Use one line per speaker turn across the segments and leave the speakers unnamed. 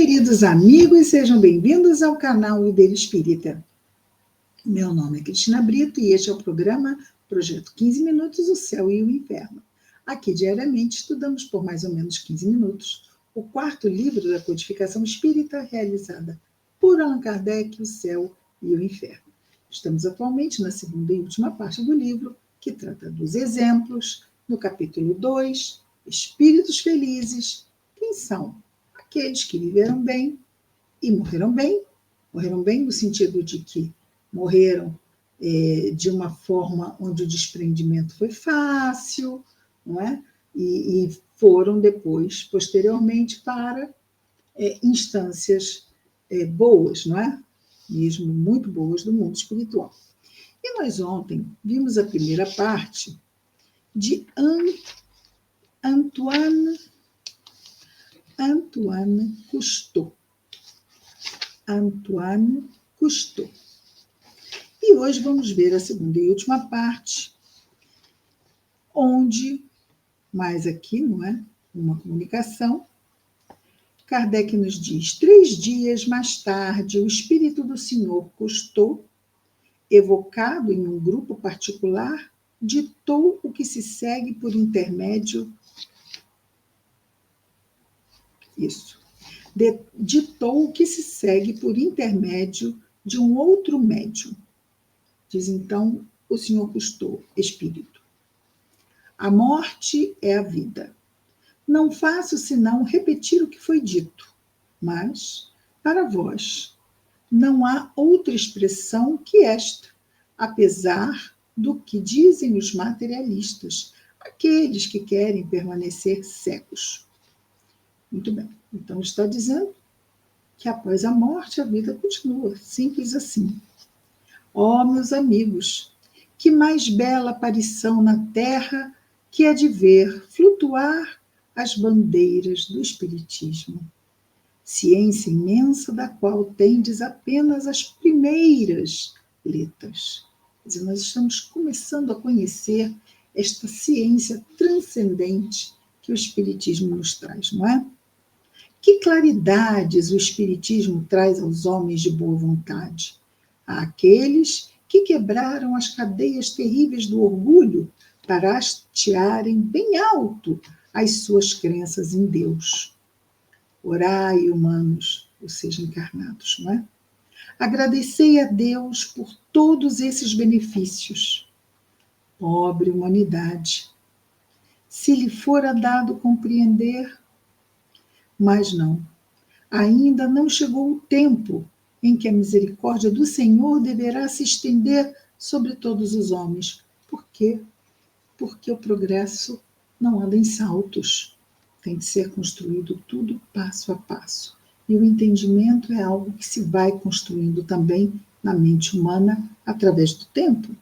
Queridos amigos, sejam bem-vindos ao canal Líder Espírita. Meu nome é Cristina Brito e este é o programa Projeto 15 Minutos, o Céu e o Inferno. Aqui, diariamente, estudamos por mais ou menos 15 minutos o quarto livro da codificação espírita realizada por Allan Kardec, o Céu e o Inferno. Estamos atualmente na segunda e última parte do livro, que trata dos exemplos, no capítulo 2, Espíritos Felizes, quem são? Aqueles que viveram bem e morreram bem no sentido de que morreram de uma forma onde o desprendimento foi fácil, não é? E foram depois, posteriormente, para instâncias boas, não é? Mesmo muito boas do mundo espiritual. E nós ontem vimos a primeira parte de Antoine Cousteau. Antoine Cousteau. E hoje vamos ver a segunda e última parte, onde, mais aqui, não é? Uma comunicação, Kardec nos diz: 3 dias mais tarde, o espírito do senhor Cousteau, evocado em um grupo particular, ditou o que se segue por intermédio ditou o que se segue por intermédio de um outro médium. Diz então o senhor Cousteau, espírito: a morte é a vida. Não faço senão repetir o que foi dito, mas, para vós, não há outra expressão que esta, apesar do que dizem os materialistas, aqueles que querem permanecer cegos. Muito bem. Então, está dizendo que após a morte a vida continua, simples assim. Ó, meus amigos, que mais bela aparição na terra que é de ver flutuar as bandeiras do Espiritismo. Ciência imensa da qual tendes apenas as primeiras letras. Quer dizer, nós estamos começando a conhecer esta ciência transcendente que o Espiritismo nos traz, não é? Que claridades o Espiritismo traz aos homens de boa vontade, àqueles que quebraram as cadeias terríveis do orgulho para hastearem bem alto as suas crenças em Deus. Orai, humanos, ou seja, encarnados, não é? Agradecei a Deus por todos esses benefícios. Pobre humanidade, se lhe fora dado compreender, mas não. Ainda não chegou o tempo em que a misericórdia do Senhor deverá se estender sobre todos os homens. Por quê? Porque o progresso não anda em saltos. Tem que ser construído tudo passo a passo. E o entendimento é algo que se vai construindo também na mente humana através do tempo.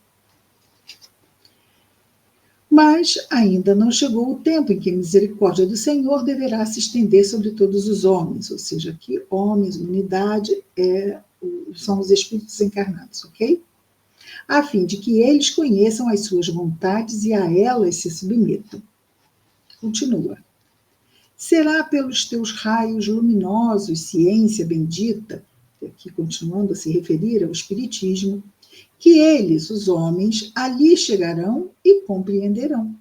Mas ainda não chegou o tempo em que a misericórdia do Senhor deverá se estender sobre todos os homens, ou seja, aqui homens, humanidade, são os espíritos encarnados, ok? A fim de que eles conheçam as suas vontades e a elas se submetam. Continua. Será pelos teus raios luminosos, ciência bendita, aqui continuando a se referir ao Espiritismo, que eles, os homens, ali chegarão e compreenderão.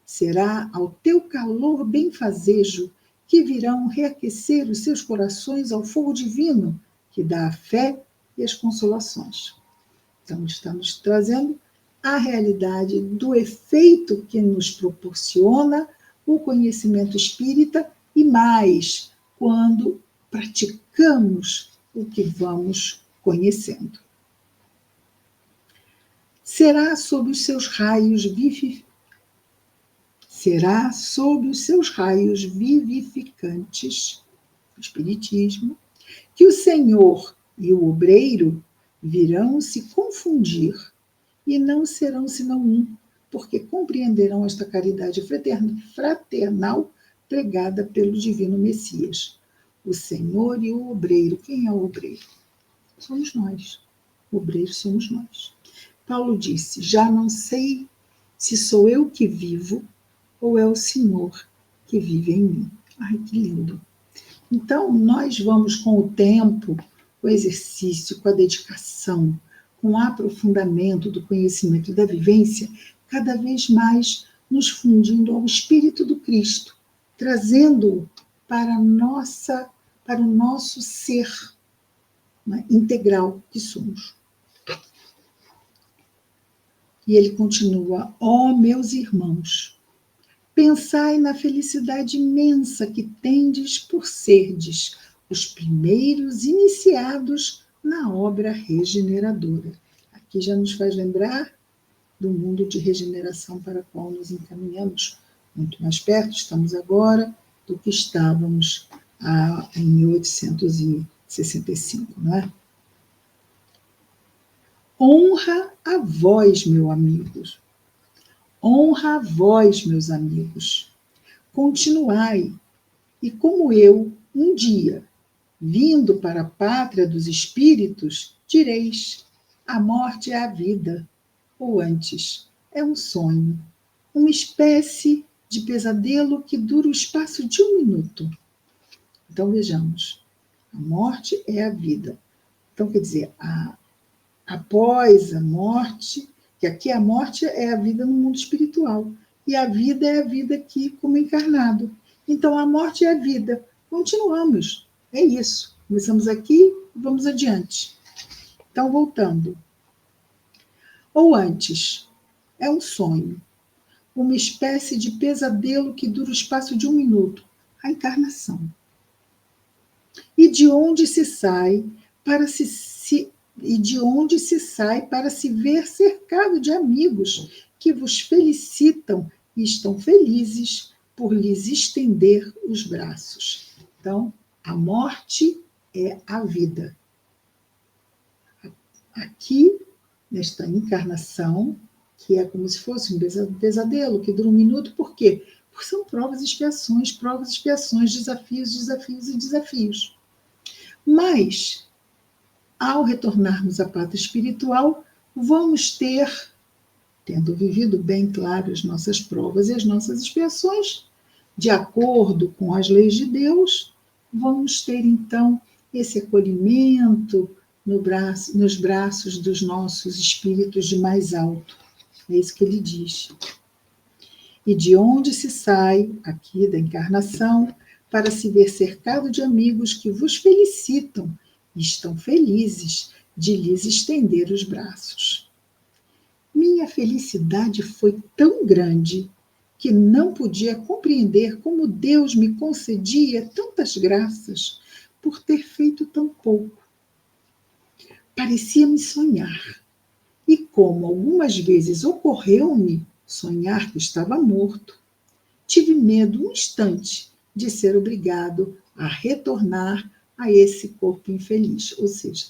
Será ao teu calor benfazejo que virão reaquecer os seus corações ao fogo divino, que dá a fé e as consolações. Então, estamos trazendo a realidade do efeito que nos proporciona o conhecimento espírita e mais, quando praticamos o que vamos conhecendo. Será sob os seus raios vivificantes, o Espiritismo, que o Senhor e o obreiro virão se confundir e não serão senão um, porque compreenderão esta caridade fraternal pregada pelo divino Messias. O Senhor e o obreiro. Quem é o obreiro? Somos nós. O obreiro somos nós. Paulo disse: já não sei se sou eu que vivo ou é o Senhor que vive em mim. Ai, que lindo. Então, nós vamos com o tempo, com o exercício, com a dedicação, com o aprofundamento do conhecimento e da vivência, cada vez mais nos fundindo ao Espírito do Cristo, trazendo-o para o nosso ser, né, integral que somos. E ele continua: ó meus irmãos, pensai na felicidade imensa que tendes por serdes os primeiros iniciados na obra regeneradora. Aqui já nos faz lembrar do mundo de regeneração para o qual nos encaminhamos muito mais perto, estamos agora, do que estávamos em 1865, não é? Honra a vós, meus amigos. Honra a vós, meus amigos. Continuai, e como eu, um dia, vindo para a pátria dos espíritos, direis: a morte é a vida, ou antes, é um sonho, uma espécie de pesadelo que dura o espaço de um minuto. Então, vejamos, a morte é a vida. Então, quer dizer, após a morte, que aqui a morte é a vida no mundo espiritual, e a vida é a vida aqui como encarnado. Então, a morte é a vida. Continuamos, é isso. Começamos aqui e vamos adiante. Então, voltando. Ou antes, é um sonho, uma espécie de pesadelo que dura o espaço de um minuto, a encarnação. E de onde se sai para se ver cercado de amigos que vos felicitam e estão felizes por lhes estender os braços. Então, a morte é a vida. Aqui, nesta encarnação, que é como se fosse um pesadelo, que dura um minuto, por quê? Porque são provas e expiações, desafios, desafios e desafios. Mas, ao retornarmos à pátria espiritual, vamos ter, tendo vivido bem claro as nossas provas e as nossas expiações, de acordo com as leis de Deus, vamos ter então esse acolhimento nos braços dos nossos espíritos de mais alto. É isso que ele diz. E de onde se sai, aqui da encarnação, para se ver cercado de amigos que vos felicitam e estão felizes de lhes estender os braços. Minha felicidade foi tão grande que não podia compreender como Deus me concedia tantas graças por ter feito tão pouco. Parecia-me sonhar, e como algumas vezes ocorreu-me sonhar que estava morto, tive medo um instante de ser obrigado a retornar a esse corpo infeliz. Ou seja,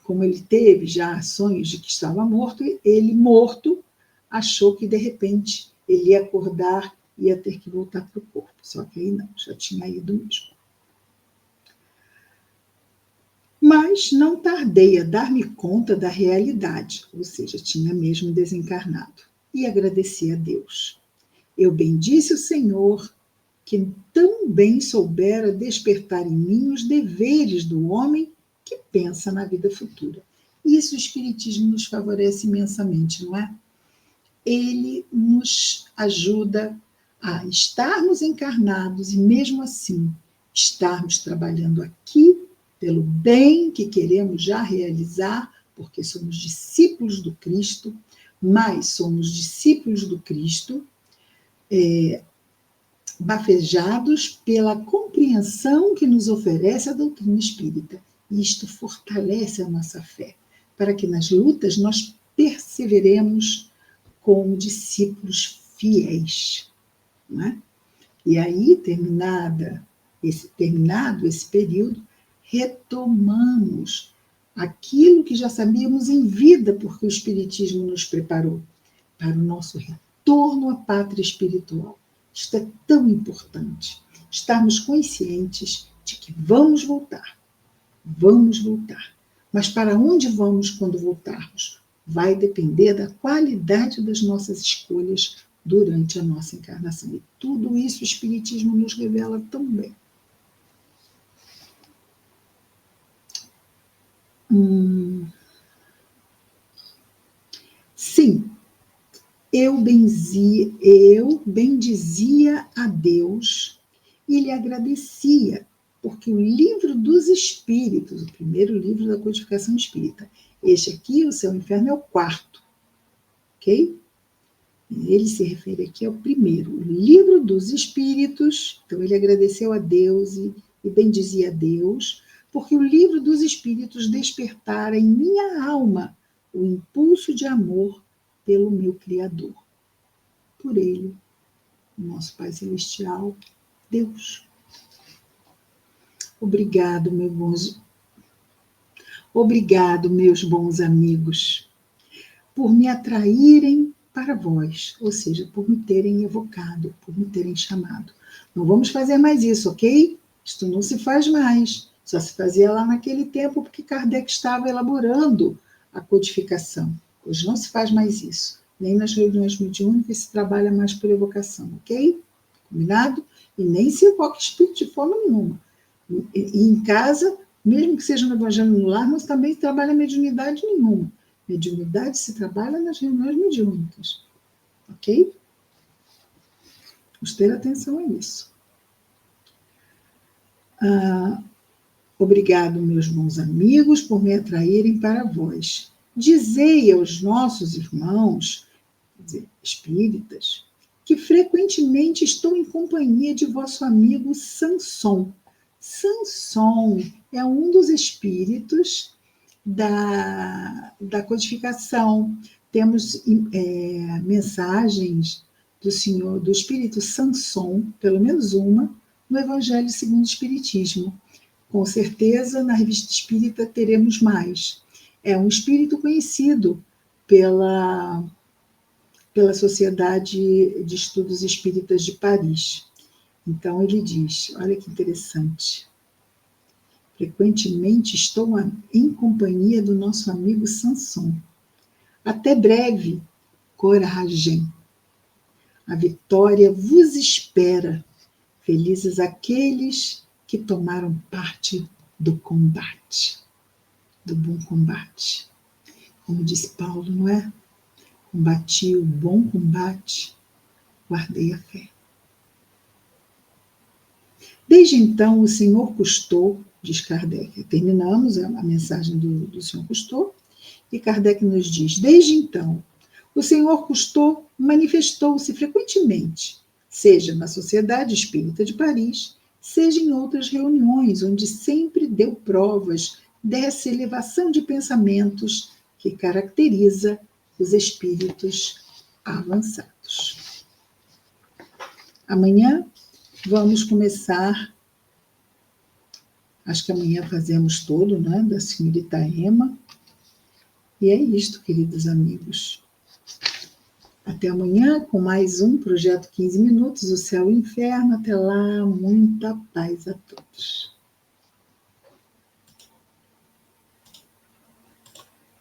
como ele teve já sonhos de que estava morto, ele morto achou que de repente ele ia acordar e ia ter que voltar para o corpo. Só que aí não, já tinha ido mesmo. Mas não tardei a dar-me conta da realidade, ou seja, tinha mesmo desencarnado, e agradeci a Deus. Eu bendisse o Senhor, que tão bem soubera despertar em mim os deveres do homem que pensa na vida futura. Isso o Espiritismo nos favorece imensamente, não é? Ele nos ajuda a estarmos encarnados e, mesmo assim, estarmos trabalhando aqui pelo bem que queremos já realizar, porque somos discípulos do Cristo, mas somos discípulos do Cristo, bafejados pela compreensão que nos oferece a doutrina espírita. E isto fortalece a nossa fé, para que nas lutas nós perseveremos como discípulos fiéis. Não é? E aí, terminado esse período, retomamos aquilo que já sabíamos em vida, porque o Espiritismo nos preparou para o nosso retorno à pátria espiritual. Isto é tão importante, estarmos conscientes de que vamos voltar. Mas para onde vamos quando voltarmos? Vai depender da qualidade das nossas escolhas durante a nossa encarnação. E tudo isso o Espiritismo nos revela tão bem. Sim, eu bendizia a Deus e lhe agradecia, porque o livro dos Espíritos, o primeiro livro da codificação espírita, este aqui, o Céu e o Inferno, é o quarto, ok? Ele se refere aqui ao primeiro, o livro dos Espíritos. Então ele agradeceu a Deus e bendizia a Deus, porque o livro dos Espíritos despertara em minha alma o impulso de amor pelo meu Criador. Por ele, o nosso Pai Celestial, Deus. Obrigado, meus bons amigos, por me atraírem para vós, ou seja, por me terem evocado, por me terem chamado. Não vamos fazer mais isso, ok? Isto não se faz mais. Só se fazia lá naquele tempo, porque Kardec estava elaborando a codificação. Hoje não se faz mais isso. Nem nas reuniões mediúnicas se trabalha mais por evocação, ok? Combinado? E nem se evoca espírito de forma nenhuma. E em casa, mesmo que seja no Evangelho no Lar, mas também trabalha mediunidade nenhuma. Mediunidade se trabalha nas reuniões mediúnicas, ok? Vamos ter atenção a isso. Obrigado, meus bons amigos, por me atraírem para vós. Dizei aos nossos irmãos, quer dizer, espíritas, que frequentemente estou em companhia de vosso amigo Sanson. Sanson é um dos espíritos da codificação. Temos mensagens do Espírito Sanson, pelo menos uma, no Evangelho segundo o Espiritismo. Com certeza, na Revista Espírita teremos mais. É um espírito conhecido pela Sociedade de Estudos Espíritas de Paris. Então, ele diz, olha que interessante, frequentemente estou em companhia do nosso amigo Sanson. Até breve, coragem. A vitória vos espera. Felizes aqueles que tomaram parte do combate, do bom combate. Como disse Paulo, não é? Combati o bom combate, guardei a fé. Desde então, o Senhor Cousteau, diz Kardec, terminamos a mensagem do Senhor Cousteau, e Kardec nos diz, desde então, o Senhor Cousteau manifestou-se frequentemente, seja na Sociedade Espírita de Paris, seja em outras reuniões, onde sempre deu provas dessa elevação de pensamentos que caracteriza os espíritos avançados. Amanhã vamos começar, acho que amanhã fazemos todo, né, da senhorita Ema, e é isto, queridos amigos. Até amanhã com mais um Projeto 15 Minutos, o Céu e o Inferno. Até lá, muita paz a todos.